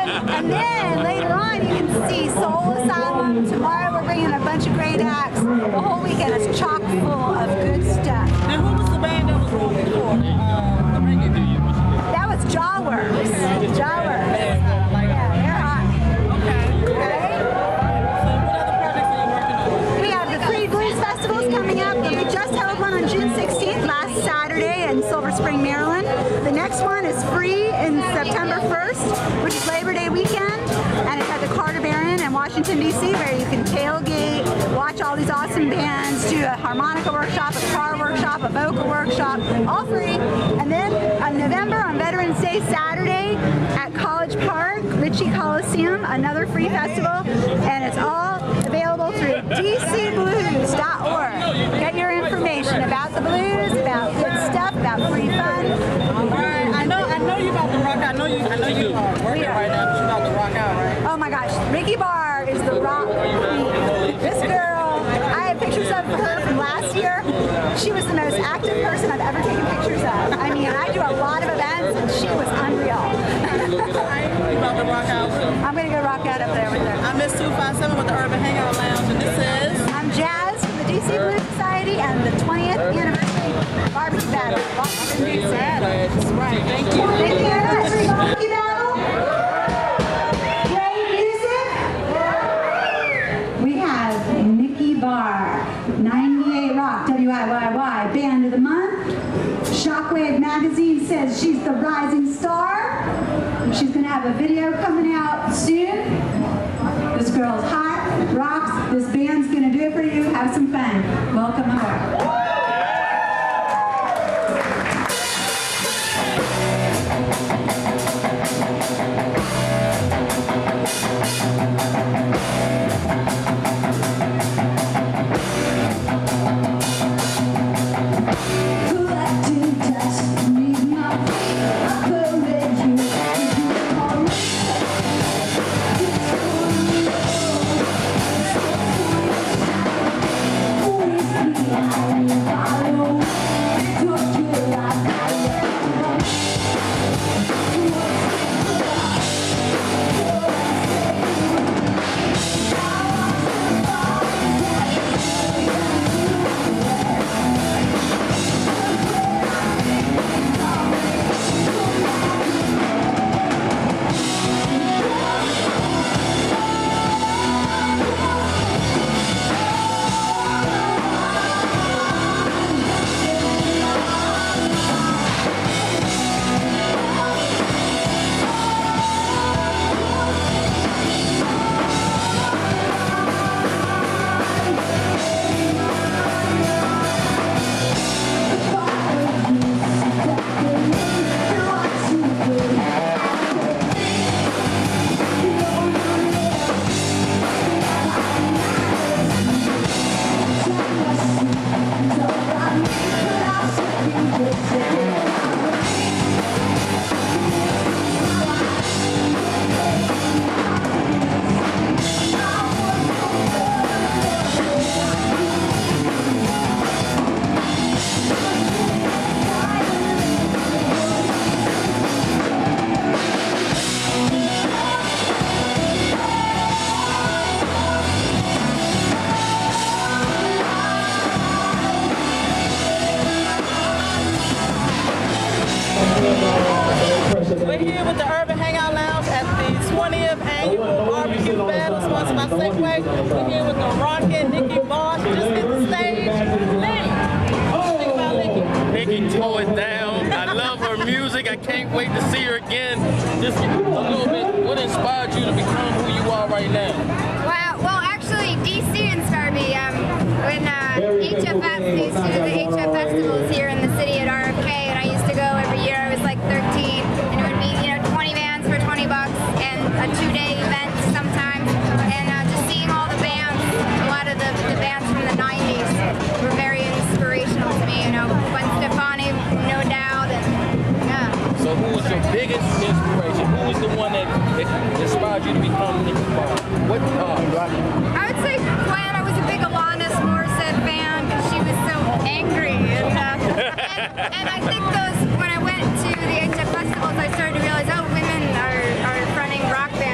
And then later on, you can see Soul Asylum. Tomorrow, we're bringing a bunch of great acts. The whole weekend is chock full of good stuff. And who was the band that was on before? That was Jawworks. Jawworks. Yeah, they're hot. Okay. So what other projects are you working on? We have the Free Blues Festivals coming up. We just held one on June 16th, last Saturday in Silver Spring, Maryland. The next one is free in September 1st, which is Labor Day weekend, and it's at the Carter Barron in Washington, D.C., where you can tailgate, watch all these awesome bands, do a harmonica workshop, a guitar workshop, a vocal workshop, all free. And then in November, on Veterans Day Saturday at College Park, Ritchie Coliseum, another free festival, and it's all available through dcblues.org. Get your information about the blues, about good stuff, about free fun. All right, I know you about to rock out. I know you are working right now, but you about to rock out, right? Oh my gosh, Niki Barr is the rock queen. This girl, I have pictures of her from last year. She was the most active person I've ever taken pictures of. I mean, I do a lot of events, and she was unreal. You about to rock out? I'm gonna go rock out up there with her. I'm Miss 257 with the Urban Hangout Lounge, and this is... I'm Jazz from the DC Blues Society and the 20th anniversary barbecue battle. Washington, D.C. That's right, thank you. Thank you very much. Barbecue battle. Great music. We have Niki Barr, 98 Rock, WIYY, Band of the Month. Shockwave Magazine says she's the rising star. She's going to have a video coming out soon. This girl's hot, rocks. This band's going to do it for you. Have some fun. Welcome aboard. We're here with the Urban Hangout Lounge at the 20th Annual Barbecue Battle, sponsored by Safeway. We're here with the rockin' Niki Barr. She just hit the stage. Nick, what do you think about Niki? Niki tore it down. I love her music. I can't wait to see her again. Just a little bit, what inspired you to become who you are right now? Well, actually, DC inspired me. When HFF, they used to do the HF festivals here in the city at RFK, and I used to go every year. I was like 13, and it would be 20 bands for $20, and a 2-day event sometimes. And just seeing all the bands, a lot of the bands from the 90s were very inspirational to me. Gwen Stefani, no doubt, and yeah. So who was your biggest inspiration? Who was the one that inspired you to become Niki Barr? What I would say Gwen. I was a big Alanis Morissette fan because she was so angry, and I think when I went to the HF festivals, I started to realize, oh, women are fronting rock bands.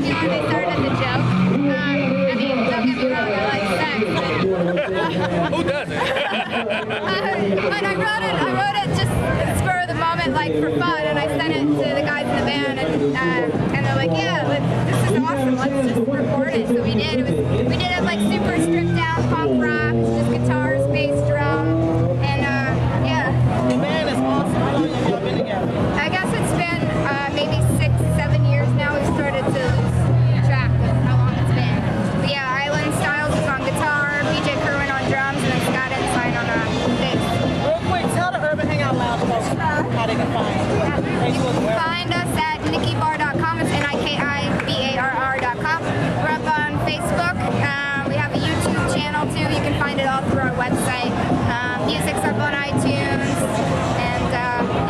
feel like they started as a joke. I mean, don't get me wrong, I like sex. Who doesn't? But I wrote it just spur of the moment, like for fun, and I sent it to the guys in the band, and they're like, yeah, this is awesome, let's just record it. So we did. We did it like super stripped down punk rock, just guitars, bass, drum, and yeah. The band is awesome. How long have y'all been together? I guess it's been maybe 6-7 years now. We've started to lose track of how long it's been. But yeah, Island Styles is on guitar, BJ Kerwin on drums, and then Scott Ensign on bass. Real quick, tell the Urban Hangout Lounge folks how they can find you. Facebook, wherever. Find us at nikibarr.com. It's NIKIBARR.com. We're up on Facebook. We have a YouTube channel too. You can find it all through our website. Music's up on iTunes. And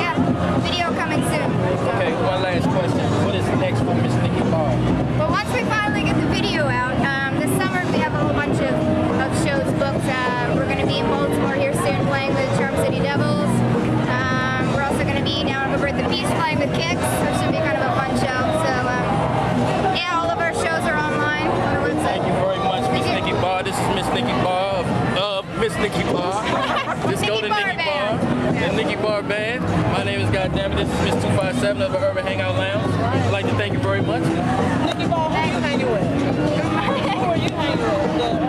yeah, video coming soon. Okay, one last question. What is next for Miss Niki Barr? But once we finally get the video out, this summer we have a whole bunch of shows booked. We're going to be in Baltimore here soon playing with Charm City Devils. We're also going to be down over at the Beast playing with Kicks, which should be kind of a fun show. So yeah, all of our shows are online on our website. Thank you very much, Miss Niki Barr. This is Miss Niki Barr of Miss Niki Barr. Just go to Niki Barr, the Niki Barr Band. My name is Goddammit. This is Miss 257 of the Urban Hangout Lounge. I'd like to thank you very much. Niki Barr, who are you hanging with? Who are you hanging with?